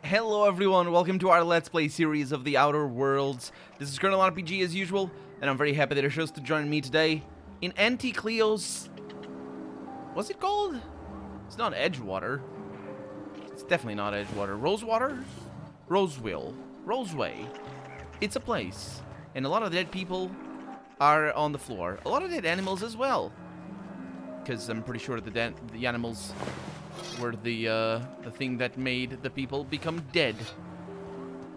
Hello everyone, welcome to our Let's Play series of The Outer Worlds. This is Colonel RPG as usual, and I'm very happy that you're chose to join me today in Auntie Cleo's... What's it called? It's not Edgewater. It's definitely not Edgewater. Rosewater? Roseway. It's a place, and a lot of dead people are on the floor. A lot of dead animals as well. Because I'm pretty sure the animals were the thing that made the people become dead.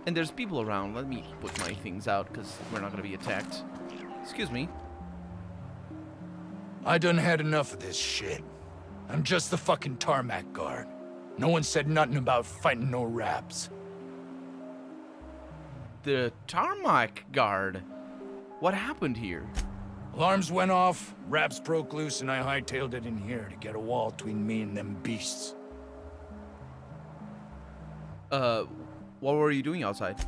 And there's people around. Let me put my things out, because we're not going to be attacked. Excuse me. I done had enough of this shit. I'm just the fucking tarmac guard. No one said nothing about fighting no raps. The tarmac guard? What happened here? Alarms went off, raps broke loose, and I hightailed it in here to get a wall between me and them beasts. What were you doing outside?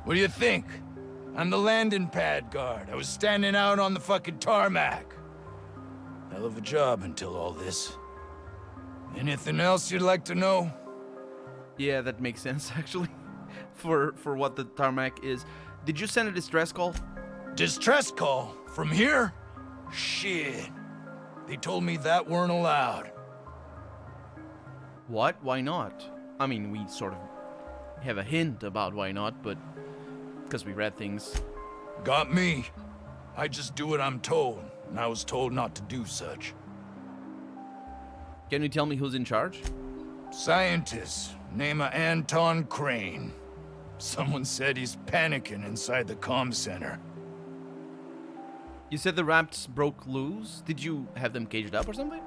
What do you think? I'm the landing pad guard. I was standing out on the fucking tarmac. Hell of a job until all this. Anything else you'd like to know? Yeah, that makes sense, actually, for what the tarmac is. Did you send a distress call? Distress call? From here? Shit. They told me that weren't allowed. What? Why not? I mean, we sort of have a hint about why not, but because we read things. Got me. I just do what I'm told, and I was told not to do such. Can you tell me who's in charge? Scientist, name of Anton Cain. Someone said he's panicking inside the comm center. You said the rats broke loose? Did you have them caged up or something?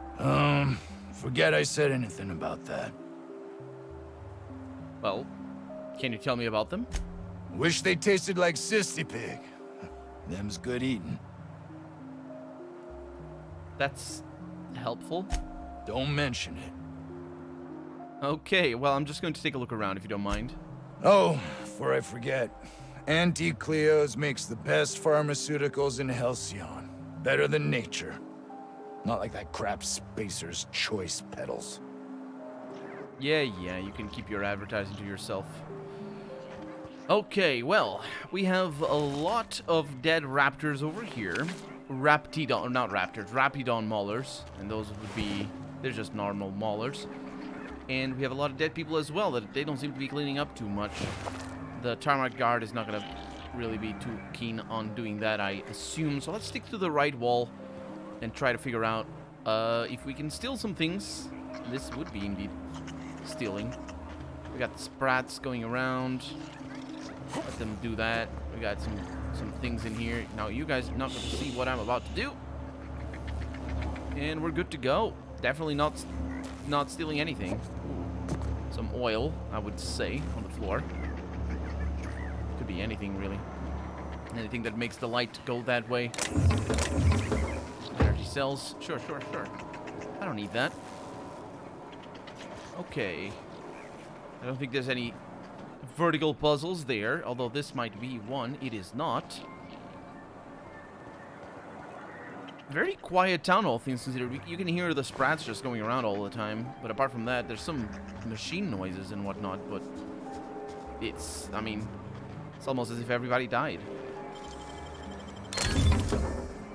Forget I said anything about that. Well, can you tell me about them? Wish they tasted like Sissy Pig. Them's good eating. That's helpful. Don't mention it. Okay, well, I'm just going to take a look around if you don't mind. Oh, before I forget. Auntie Cleo's makes the best pharmaceuticals in Halcyon. Better than nature. Not like that crap Spacer's Choice peddles. Yeah, you can keep your advertising to yourself. Okay, well, we have a lot of dead raptors over here. Raptidon, not raptors, Rapidon maulers. And those would be, they're just normal maulers. And we have a lot of dead people as well that they don't seem to be cleaning up too much. The tarmac guard is not going to really be too keen on doing that, I assume. So let's stick to the right wall and try to figure out if we can steal some things. This would be indeed stealing. We got the sprats going around. Let them do that. We got some things in here. Now you guys are not going to see what I'm about to do. And we're good to go. Definitely not stealing anything. Ooh, some oil, I would say, on the floor. Could be anything, really. Anything that makes the light go that way. Energy cells. Sure. I don't need that. Okay. I don't think there's any vertical puzzles there, although this might be one. It is not. Very quiet town, all things considered. You can hear the sprats just going around all the time, but apart from that, there's some machine noises and whatnot, but it's, I mean, it's almost as if everybody died.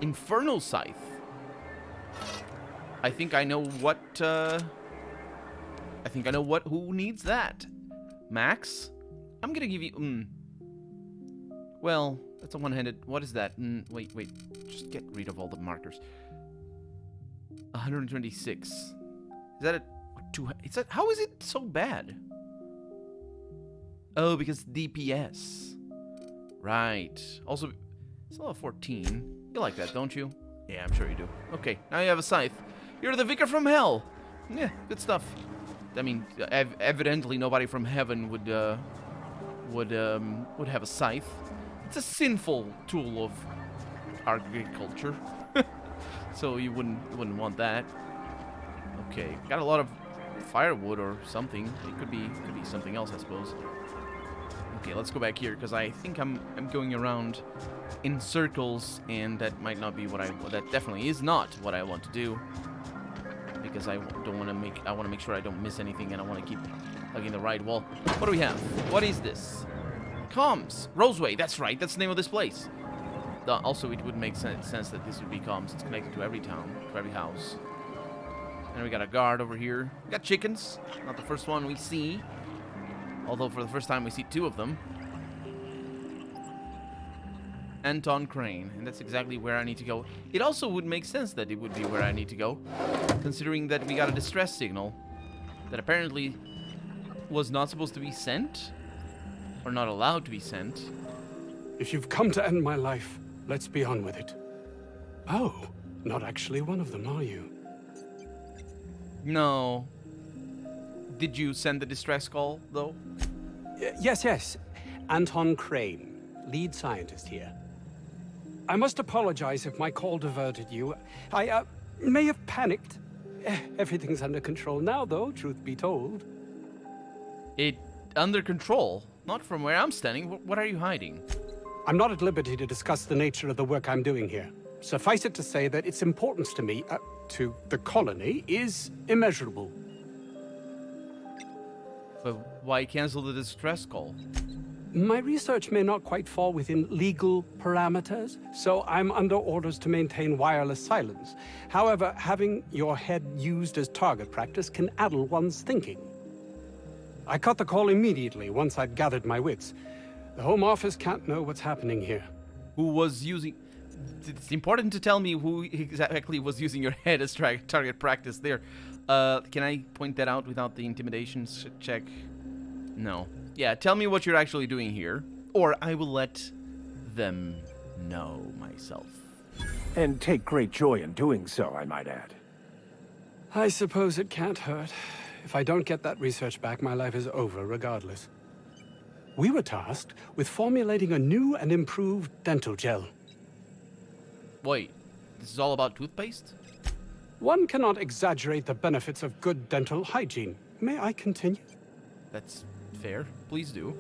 Infernal Scythe. I think I know what, who needs that. Max? I'm gonna give you, well, that's a one-handed, what is that? Wait, just get rid of all the markers. 126. Is that how is it so bad? Oh, because DPS. Right. Also, it's level 14. You like that, don't you? Yeah, I'm sure you do. Okay, now you have a scythe. You're the vicar from hell. Yeah, good stuff. I mean, evidently nobody from heaven would have a scythe. It's a sinful tool of agriculture. So you wouldn't want that. Okay, got a lot of firewood or something. It could be something else, I suppose. Okay, let's go back here because I think I'm going around in circles, and that might not be what that definitely is not what I want to do. Because I don't want to make. I want to make sure I don't miss anything, and I want to keep Like in the right wall. What do we have? What is this? Comms. Roseway, that's right. That's the name of this place. Also, it would make sense that this would be comms. It's connected to every town, to every house. And we got a guard over here. We got chickens. Not the first one we see. Although for the first time we see 2 of them. Anton Cain, and that's exactly where I need to go. It also would make sense that it would be where I need to go, considering that we got a distress signal that apparently was not supposed to be sent, or not allowed to be sent. If you've come to end my life, let's be on with it. Oh, not actually one of them, are you? No. Did you send the distress call, though? Yes. Anton Cain, lead scientist here. I must apologize if my call diverted you. I may have panicked. Everything's under control now, though, truth be told. It under control? Not from where I'm standing. What are you hiding? I'm not at liberty to discuss the nature of the work I'm doing here. Suffice it to say that its importance to me, to the colony, is immeasurable. But why cancel the distress call? My research may not quite fall within legal parameters, so I'm under orders to maintain wireless silence. However, having your head used as target practice can addle one's thinking. I cut the call immediately once I'd gathered my wits. The Home Office can't know what's happening here. Who was using... It's important to tell me who exactly was using your head as target practice there. Can I point that out without the intimidation check? No. Yeah, tell me what you're actually doing here, or I will let them know myself. And take great joy in doing so, I might add. I suppose it can't hurt. If I don't get that research back, my life is over regardless. We were tasked with formulating a new and improved dental gel. Wait, this is all about toothpaste? One cannot exaggerate the benefits of good dental hygiene. May I continue? That's fair. Please do.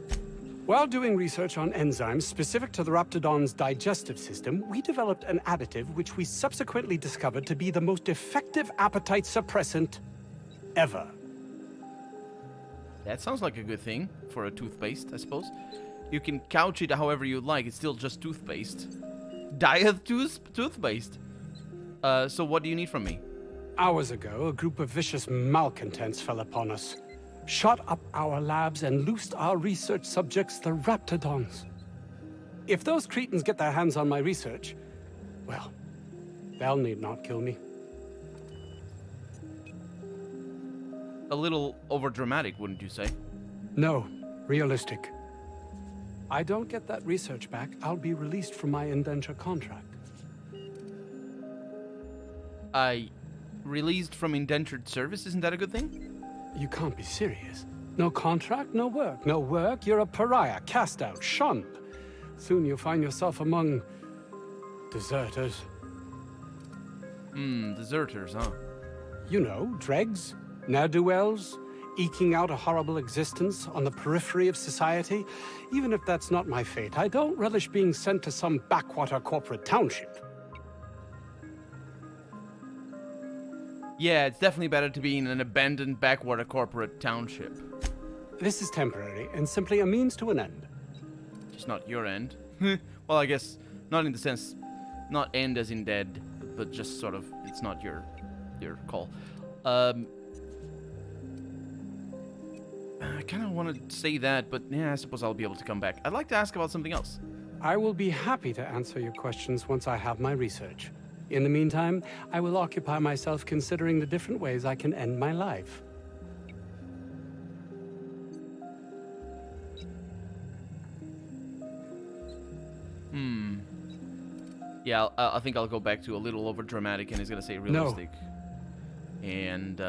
While doing research on enzymes specific to the Raptidon's digestive system, we developed an additive which we subsequently discovered to be the most effective appetite suppressant ever. That sounds like a good thing for a toothpaste, I suppose. You can couch it however you like. It's still just toothpaste. Diet toothpaste. So what do you need from me? Hours ago, a group of vicious malcontents fell upon us, shot up our labs and loosed our research subjects, the Raptidons. If those cretins get their hands on my research, well, they'll need not kill me. A little overdramatic, wouldn't you say? No, realistic. I don't get that research back, I'll be released from my indenture contract. Released from indentured service? Isn't that a good thing? You can't be serious. No contract, no work. No work, you're a pariah, cast out, shunned. Soon you'll find yourself among... deserters. Deserters, huh? You know, dregs, ne'er-do-wells, eking out a horrible existence on the periphery of society. Even if that's not my fate, I don't relish being sent to some backwater corporate township. Yeah, it's definitely better to be in an abandoned backwater corporate township. This is temporary, and simply a means to an end. Just not your end. Well, I guess, not in the sense, not end as in dead, but just sort of, it's not your call. I kind of want to say that, but yeah, I suppose I'll be able to come back. I'd like to ask about something else. I will be happy to answer your questions once I have my research. In the meantime, I will occupy myself considering the different ways I can end my life. Yeah, I think I'll go back to a little over dramatic, and he's gonna say realistic. No. And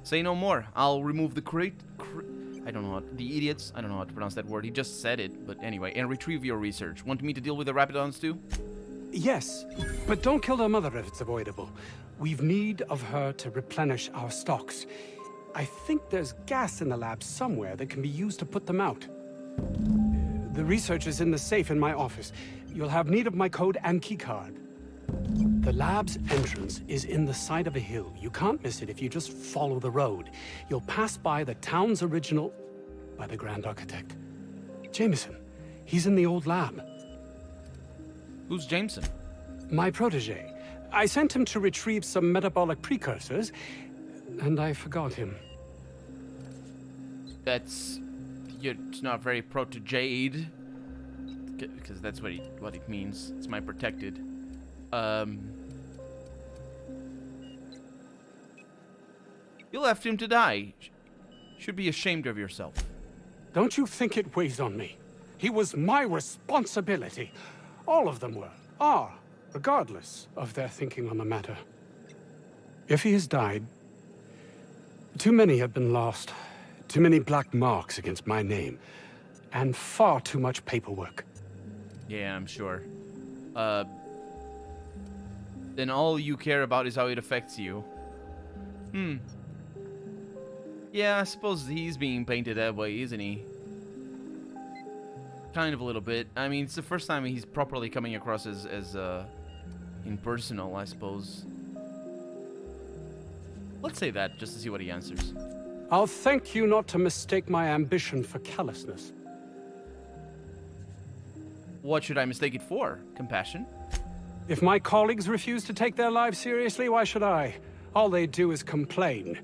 say no more. I'll remove the I don't know the idiots. I don't know how to pronounce that word. He just said it, but anyway. And retrieve your research. Want me to deal with the Raptidons too? Yes, but don't kill their mother if it's avoidable. We've need of her to replenish our stocks. I think there's gas in the lab somewhere that can be used to put them out. The research is in the safe in my office. You'll have need of my code and keycard. The lab's entrance is in the side of a hill. You can't miss it if you just follow the road. You'll pass by the town's original... by the Grand Architect. Jameson. He's in the old lab. Who's Jameson? My protege. I sent him to retrieve some metabolic precursors, and I forgot him. It's not very protege-ed, because that's what it means. It's my protected. You left him to die. Should be ashamed of yourself. Don't you think it weighs on me? He was my responsibility. All of them are, regardless of their thinking on the matter. If he has died, too many have been lost. Too many black marks against my name. And far too much paperwork. Yeah, I'm sure. Then all you care about is how it affects you. Yeah, I suppose he's being painted that way, isn't he? Kind of a little bit. I mean, it's the first time he's properly coming across as impersonal, I suppose. Let's say that, just to see what he answers. I'll thank you not to mistake my ambition for callousness. What should I mistake it for? Compassion? If my colleagues refuse to take their lives seriously, why should I? All they do is complain.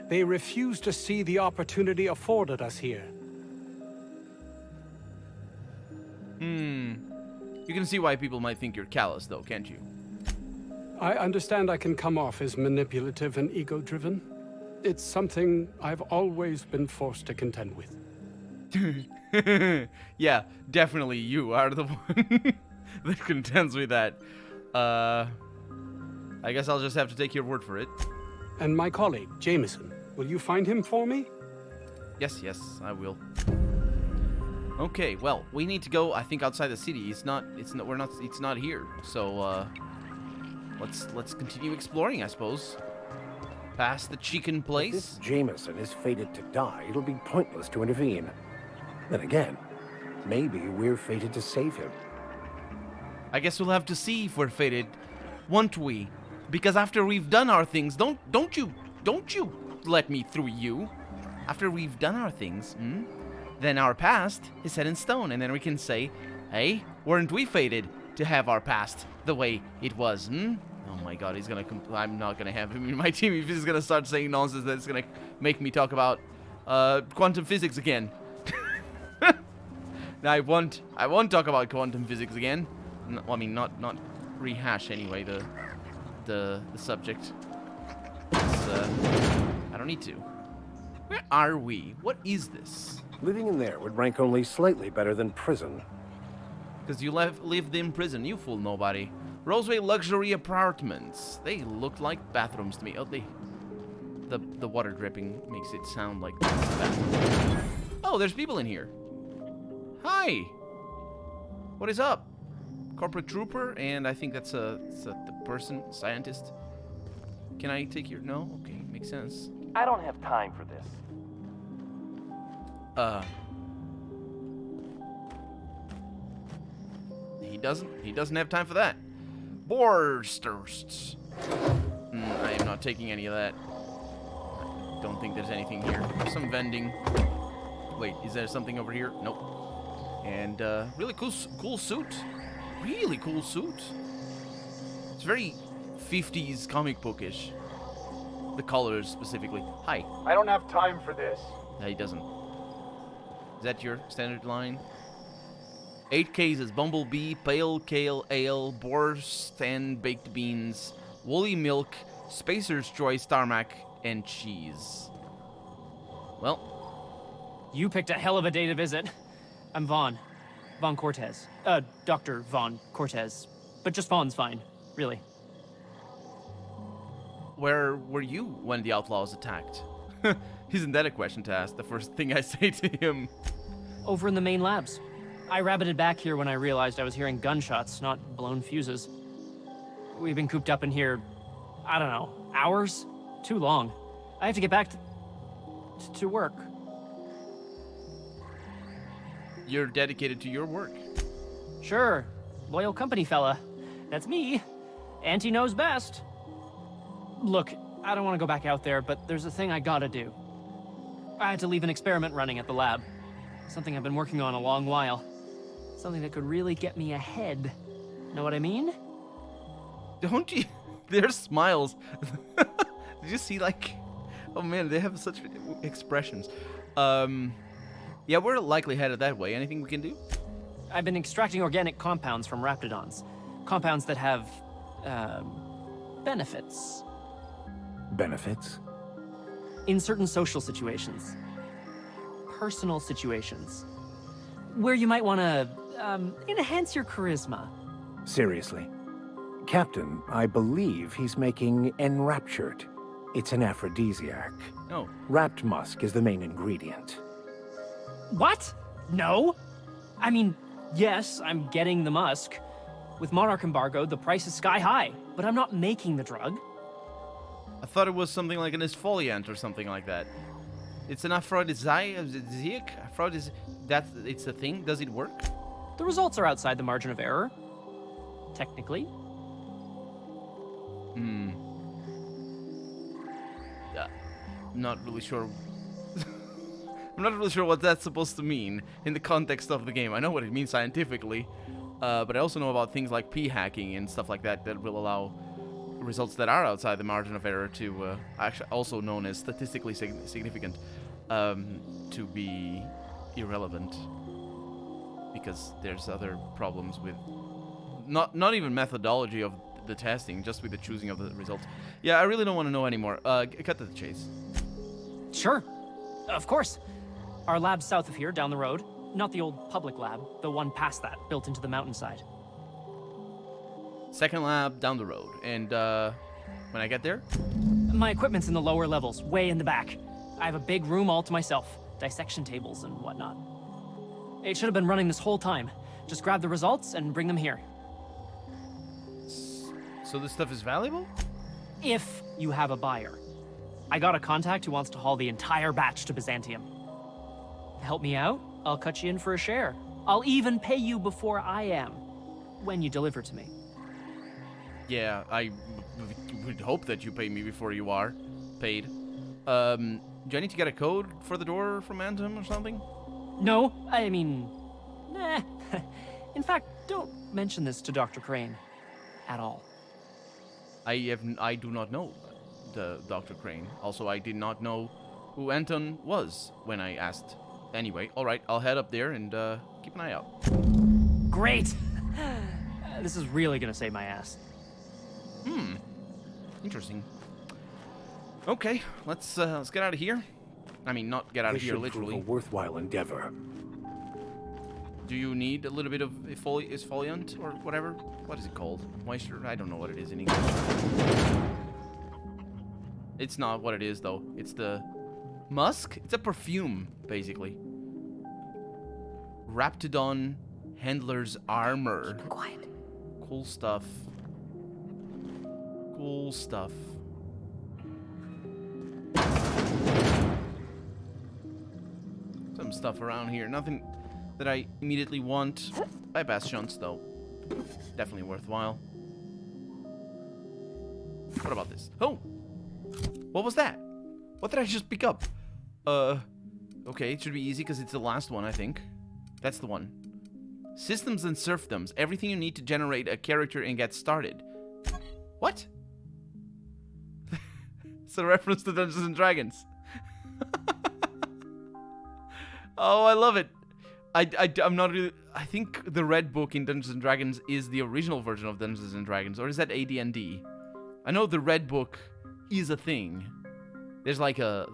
They refuse to see the opportunity afforded us here. You can see why people might think you're callous, though, can't you? I understand I can come off as manipulative and ego-driven. It's something I've always been forced to contend with. Yeah, definitely you are the one that contends with that. I guess I'll just have to take your word for it. And my colleague, Jameson, will you find him for me? Yes, I will. Okay, well, we need to go, I think, outside the city. It's not here. So, let's continue exploring, I suppose. Past the chicken place. If this Jameson is fated to die, it'll be pointless to intervene. Then again, maybe we're fated to save him. I guess we'll have to see if we're fated, won't we? Because after we've done our things, don't you let me through you. After we've done our things, then our past is set in stone, and then we can say, hey, weren't we fated to have our past the way it was, Oh my god, I'm not gonna have him in my team if he's gonna start saying nonsense that's gonna make me talk about quantum physics again. Now, I won't talk about quantum physics again. I mean, not rehash anyway the subject. I don't need to. Where are we? What is this? Living in there would rank only slightly better than prison. Because you lived in prison, you fool nobody. Roseway luxury apartments. They look like bathrooms to me. Oh, the water dripping makes it sound like bathrooms. Oh, there's people in here. Hi. What is up? Corporate trooper, and I think that's the person, scientist. Can I take your... No? Okay, makes sense. I don't have time for this. He doesn't have time for that. Borsters. I am not taking any of that. I don't think there's anything here. There's some vending. Wait, is there something over here? Nope. And really cool suit. Really cool suit. It's very 50s comic bookish. The colors specifically. Hi. I don't have time for this. No, he doesn't. Is that your standard line? 8 cases: bumblebee, pale kale ale, boars and baked beans, woolly milk, Spacer's Choice tarmac, and cheese. Well, You picked a hell of a day to visit. I'm Vaughn. Vaughn Cortez. Dr. Vaughn Cortez. But just Vaughn's fine, really. where were you when the outlaws attacked? Isn't that a question to ask? The first thing I say to him. Over in the main labs. I rabbited back here when I realized I was hearing gunshots, not blown fuses. We've been cooped up in here, I don't know, hours? Too long. I have to get back to work. You're dedicated to your work. Sure, loyal company fella. That's me. Auntie knows best. Look, I don't want to go back out there, but there's a thing I gotta do. I had to leave an experiment running at the lab. Something I've been working on a long while. Something that could really get me ahead. Know what I mean? Don't you? Their smiles. Did you see, like... Oh man, they have such expressions. Yeah, we're likely headed that way. Anything we can do? I've been extracting organic compounds from raptidons. Compounds that have, benefits. Benefits? In certain social situations. Personal situations. Where you might want to, enhance your charisma. Seriously. Captain, I believe he's making enraptured. It's an aphrodisiac. Oh. Wrapped musk is the main ingredient. What? No? I mean, yes, I'm getting the musk. With Monarch embargo, the price is sky high, but I'm not making the drug. I thought it was something like an esfoliant or something like that. It's an aphrodisiac? It's a thing? Does it work? The results are outside the margin of error. Technically. I'm not really sure. I'm not really sure what that's supposed to mean in the context of the game. I know what it means scientifically, but I also know about things like p-hacking and stuff like that that will allow results that are outside the margin of error to, actually also known as statistically significant, to be irrelevant. Because there's other problems with not even methodology of the testing, just with the choosing of the results. Yeah, I really don't want to know anymore. Cut to the chase. Sure. Of course. Our lab's south of here, down the road. Not the old public lab, the one past that, built into the mountainside. Second lab down the road. And when I get there? My equipment's in the lower levels, way in the back. I have a big room all to myself. Dissection tables and whatnot. It should have been running this whole time. Just grab the results and bring them here. So this stuff is valuable? If you have a buyer. I got a contact who wants to haul the entire batch to Byzantium. Help me out, I'll cut you in for a share. I'll even pay you before I am, when you deliver to me. Yeah, I would hope that you pay me before you are paid. Do I need to get a code for the door from Anton or something? No, I mean, nah. In fact, don't mention this to Dr. Crane at all. I do not know the Dr. Crane. Also, I did not know who Anton was when I asked. Anyway, all right, I'll head up there and keep an eye out. Great. This is really gonna save my ass. Interesting. Okay, let's get out of here. I mean, not get out of This here should prove literally. a worthwhile endeavor. Do you need a little bit of esfoliant or whatever? What is it called? Moisture? I don't know what it is in English. It's not what it is, though. It's the musk? It's a perfume, basically. Raptidon Handler's Armor. Quiet. Cool stuff. Cool stuff. Some stuff around here. Nothing that I immediately want. By Bastions, though. Definitely worthwhile. What about this? Oh! What was that? What did I just pick up? Okay, it should be easy because it's the last one, I think. That's the one. Systems and serfdoms. Everything you need to generate a character and get started. What? It's a reference to Dungeons and Dragons. Oh, I love it. I'm not really... I think the red book in Dungeons and Dragons is the original version of Dungeons and Dragons. Or is that AD&D? I know the red book is a thing. There's like a...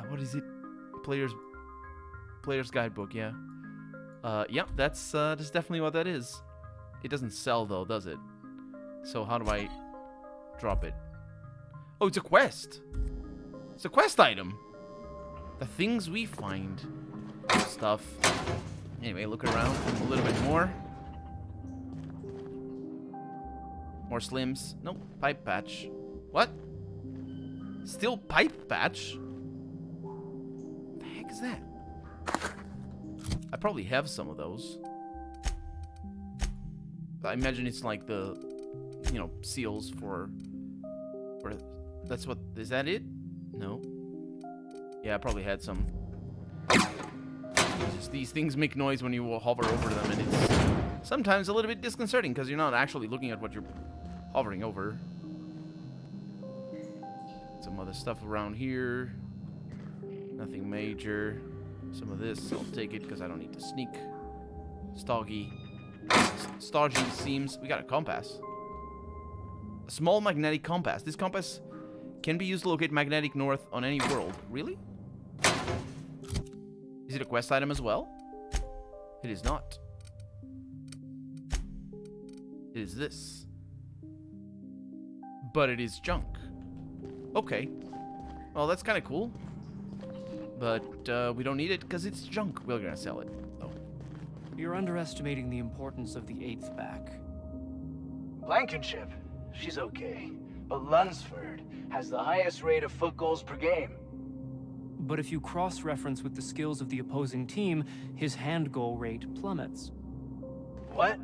what is it? Player's guidebook, yeah. Yeah, that's definitely what that is. It doesn't sell, though, does it? So how do I drop it? Oh, it's a quest. It's a quest item. The things we find. Stuff. Anyway, look around a little bit more. More slims. Nope. Pipe patch. What? Still pipe patch? What the heck is that? I probably have some of those. I imagine it's like the, you know, seals for that's what, is that it? No. Yeah, I probably had some. Just these things make noise when you hover over them, and it's sometimes a little bit disconcerting because you're not actually looking at what you're hovering over. Some other stuff around here. Nothing major. Some of this, I'll take it because I don't need to sneak. Stodgy seems. We got a compass. A small magnetic compass. This compass can be used to locate magnetic north on any world. Really? Is it a quest item as well? It is not. It is this. But it is junk. Okay. Well, that's kind of cool. But we don't need it because it's junk. We're gonna sell it, though. You're underestimating the importance of the 8th back. Blankenship, she's okay. But Lunsford has the highest rate of foot goals per game. But if you cross-reference with the skills of the opposing team, his hand goal rate plummets. What?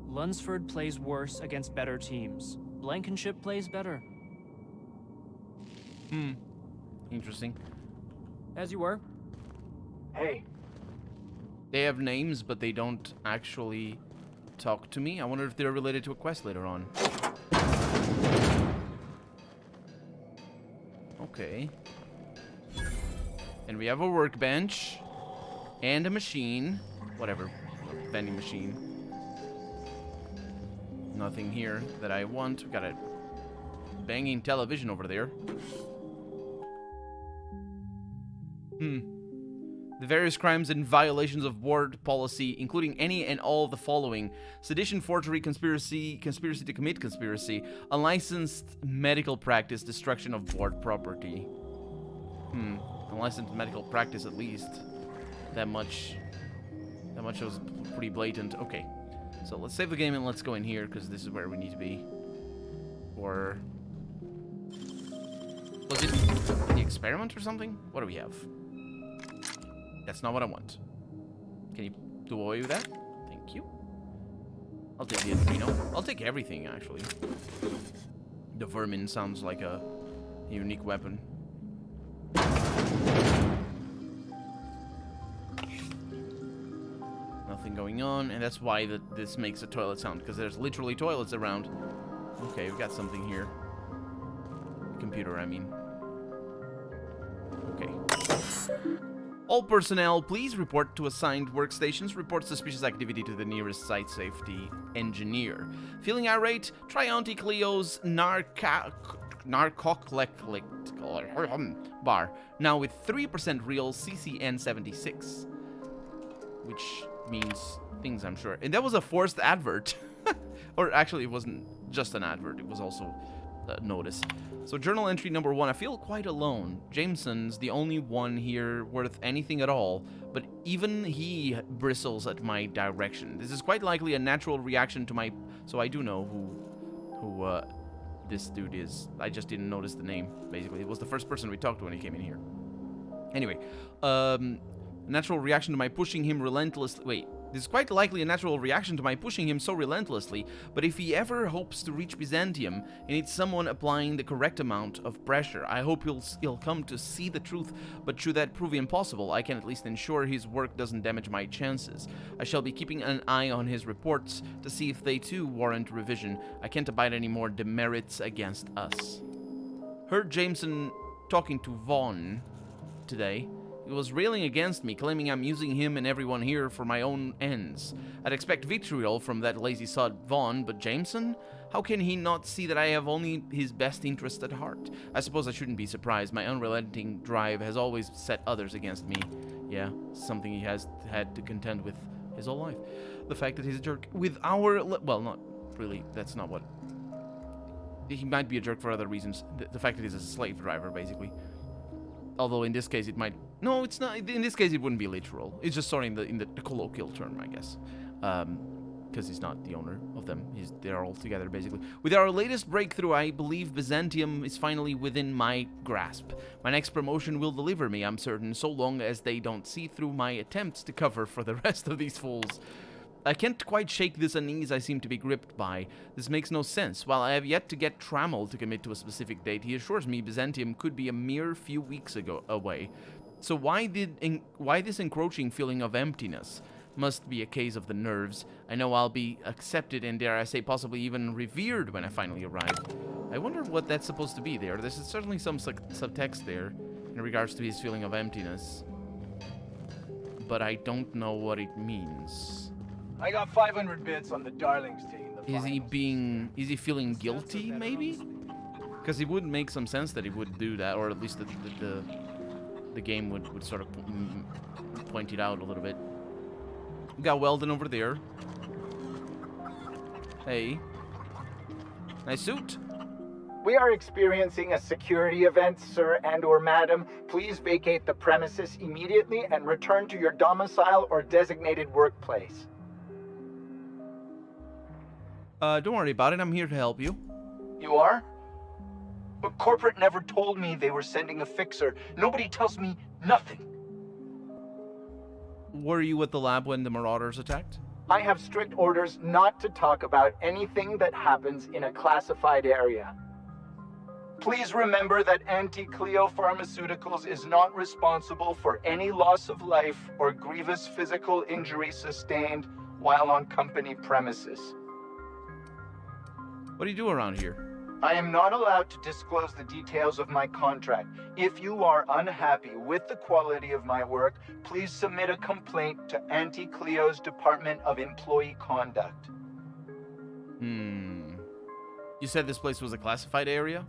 Lunsford plays worse against better teams. Blankenship plays better. Interesting. As you were. Hey, They have names, but they don't actually talk to me. I wonder if they're related to a quest later on. Okay. And we have a workbench. And a machine. Whatever. A vending machine. Nothing here that I want. We got a banging television over there. The various crimes and violations of board policy, including any and all of the following: sedition, forgery, conspiracy to commit conspiracy, unlicensed medical practice, destruction of board property. Unlicensed medical practice, at least. That much was pretty blatant. Okay. So let's save the game and let's go in here, because this is where we need to be. Or was it the experiment or something? What do we have? That's not what I want. Can you do away with that? Thank you. I'll take the Adreno. I'll take everything, actually. The vermin sounds like a unique weapon. Nothing going on, and that's why this makes a toilet sound, because there's literally toilets around. Okay, we've got something here. Computer, I mean. Okay. All personnel, please report to assigned workstations. Report suspicious activity to the nearest site safety engineer. Feeling irate? Try Auntie Cleo's narcoleptic bar. Now with 3% real CCN 76. Which means things, I'm sure. And that was a forced advert. Or actually, it wasn't just an advert. It was also a notice. So journal entry number 1, I feel quite alone. Jameson's the only one here worth anything at all, but even he bristles at my direction. This is quite likely a natural reaction to my... So I do know who this dude is. I just didn't notice the name, basically. It was the first person we talked to when he came in here. Anyway, natural reaction to my pushing him relentlessly... Wait. This is quite likely a natural reaction to my pushing him so relentlessly, but if he ever hopes to reach Byzantium, he needs someone applying the correct amount of pressure. I hope he'll come to see the truth, but should that prove impossible, I can at least ensure his work doesn't damage my chances. I shall be keeping an eye on his reports to see if they too warrant revision. I can't abide any more demerits against us. Heard Jameson talking to Vaughn today. He was railing against me, claiming I'm using him and everyone here for my own ends. I'd expect vitriol from that lazy sod Vaughn, but Jameson? How can he not see that I have only his best interest at heart? I suppose I shouldn't be surprised. My unrelenting drive has always set others against me. Yeah, something he has had to contend with his whole life. The fact that he's a jerk with our... Well, not really. That's not what... He might be a jerk for other reasons. The fact that he's a slave driver, basically. Although in this case it might... No, it's not. In this case it wouldn't be literal. It's just sort of in the colloquial term, I guess. Because he's not the owner of them. They're all together, basically. With our latest breakthrough, I believe Byzantium is finally within my grasp. My next promotion will deliver me, I'm certain, so long as they don't see through my attempts to cover for the rest of these fools. I can't quite shake this unease I seem to be gripped by. This makes no sense. While I have yet to get Trammell to commit to a specific date, he assures me Byzantium could be a mere few weeks away. So why this encroaching feeling of emptiness? Must be a case of the nerves. I know I'll be accepted and, dare I say, possibly even revered when I finally arrive. I wonder what that's supposed to be there. There's certainly some subtext there in regards to his feeling of emptiness. But I don't know what it means. I got 500 bits on the Darlings taking the Is finals. he feeling guilty, maybe? Because it would make some sense that he would do that, or at least the game would sort of point it out a little bit. We got Weldon over there. Hey. Nice suit. We are experiencing a security event, sir and/or madam. Please vacate the premises immediately and return to your domicile or designated workplace. Don't worry about it. I'm here to help you. You are? But corporate never told me they were sending a fixer. Nobody tells me nothing. Were you at the lab when the Marauders attacked? I have strict orders not to talk about anything that happens in a classified area. Please remember that Anti-Cleo Pharmaceuticals is not responsible for any loss of life or grievous physical injury sustained while on company premises. What do you do around here? I am not allowed to disclose the details of my contract. If you are unhappy with the quality of my work, please submit a complaint to Anti-Cleo's Department of Employee Conduct. You said this place was a classified area?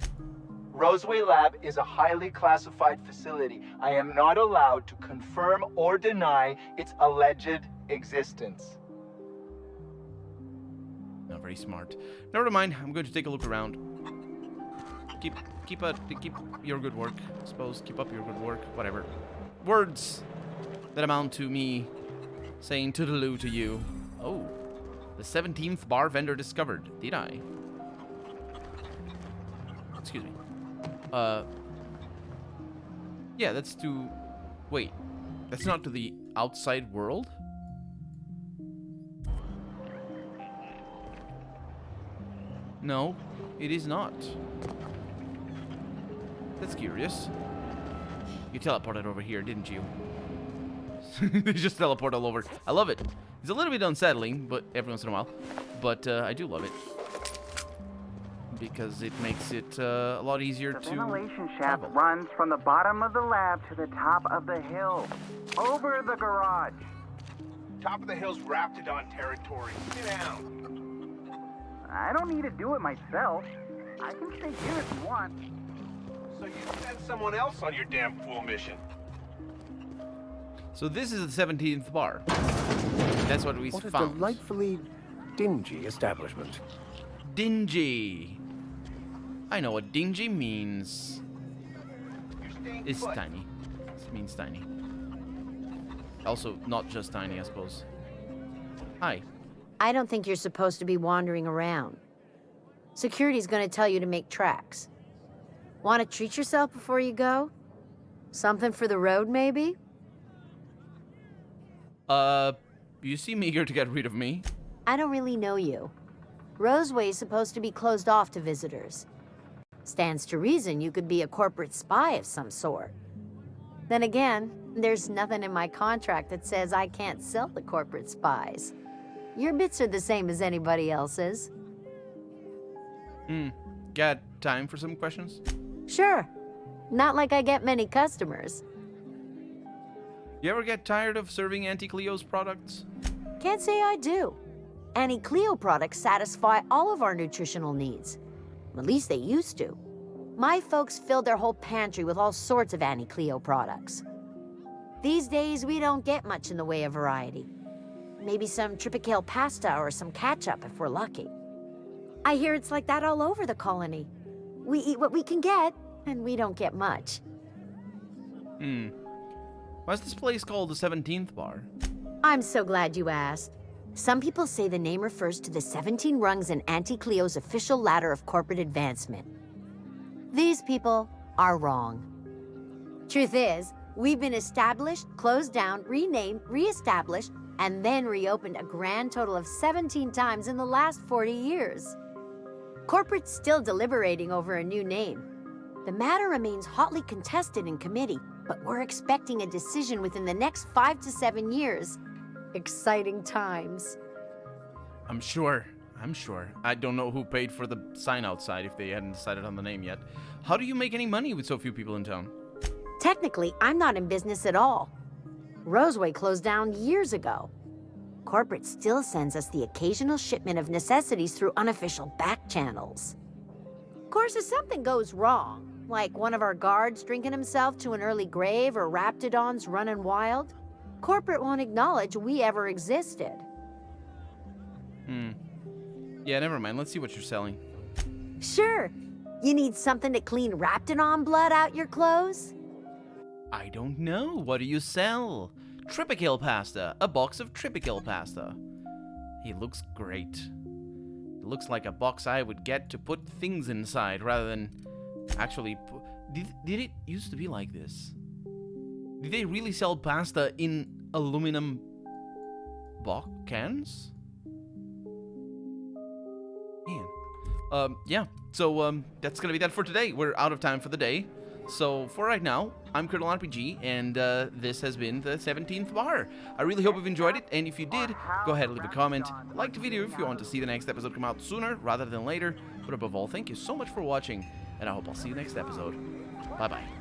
Roseway Lab is a highly classified facility. I am not allowed to confirm or deny its alleged existence. Not very smart. Never mind. I'm going to take a look around. Keep your good work. I suppose keep up your good work. Whatever. Words that amount to me saying toodaloo to you. Oh, the 17th bar vendor discovered. Did I? Excuse me. Yeah, that's to... Wait. That's not to the outside world? No, it is not. That's curious. You teleported over here, didn't you? They just teleport all over. I love it. It's a little bit unsettling, but every once in a while. But I do love it. Because it makes it a lot easier to The ventilation shaft travel. runs from the bottom of the lab to the top of the hill. Over the garage. Top of the hill's Raptidon territory. Get down. I don't need to do it myself. I can stay here if you want. So you send someone else on your damn fool mission. So this is the 17th bar. That's what we What a found. delightfully dingy establishment. Dingy. I know what dingy means. You're staying It's put. tiny. It means tiny. Also, not just tiny, I suppose. Hi. I don't think you're supposed to be wandering around. Security's gonna tell you to make tracks. Want to treat yourself before you go? Something for the road, maybe? You seem eager to get rid of me. I don't really know you. Roseway's supposed to be closed off to visitors. Stands to reason you could be a corporate spy of some sort. Then again, there's nothing in my contract that says I can't sell to corporate spies. Your bits are the same as anybody else's. Got time for some questions? Sure. Not like I get many customers. You ever get tired of serving Anti-Cleo's products? Can't say I do. Anti-Cleo products satisfy all of our nutritional needs. At least they used to. My folks filled their whole pantry with all sorts of Anti-Cleo products. These days, we don't get much in the way of variety. Maybe some tripicale pasta or some ketchup if we're lucky. I hear it's like that all over the colony. We eat what we can get, and we don't get much. Why's this place called the 17th bar? I'm so glad you asked. Some people say the name refers to the 17 rungs in Anti-Cleo's official ladder of corporate advancement. These people are wrong. Truth is, we've been established, closed down, renamed, reestablished, and then reopened a grand total of 17 times in the last 40 years. Corporate's still deliberating over a new name. The matter remains hotly contested in committee, but we're expecting a decision within the next 5 to 7 years. Exciting times. I'm sure. I don't know who paid for the sign outside if they hadn't decided on the name yet. How do you make any money with so few people in town? Technically, I'm not in business at all. Roseway closed down years ago. Corporate still sends us the occasional shipment of necessities through unofficial back channels. Of course, if something goes wrong, like one of our guards drinking himself to an early grave or Raptidons running wild, Corporate won't acknowledge we ever existed. Yeah, never mind. Let's see what you're selling. Sure. You need something to clean Raptidon blood out your clothes? I don't know. What do you sell? Tripical pasta. A box of Tripical pasta. It looks great. It looks like a box I would get to put things inside rather than actually... Did it used to be like this? Did they really sell pasta in aluminum box cans? Man. Yeah. So, that's gonna be that for today. We're out of time for the day. So, for right now, I'm Colonel RPG, and this has been the 17th bar. I really hope you've enjoyed it, and if you did, go ahead and leave a comment. Like the video if you want to see the next episode come out sooner rather than later. But above all, thank you so much for watching, and I hope I'll see you next episode. Bye-bye.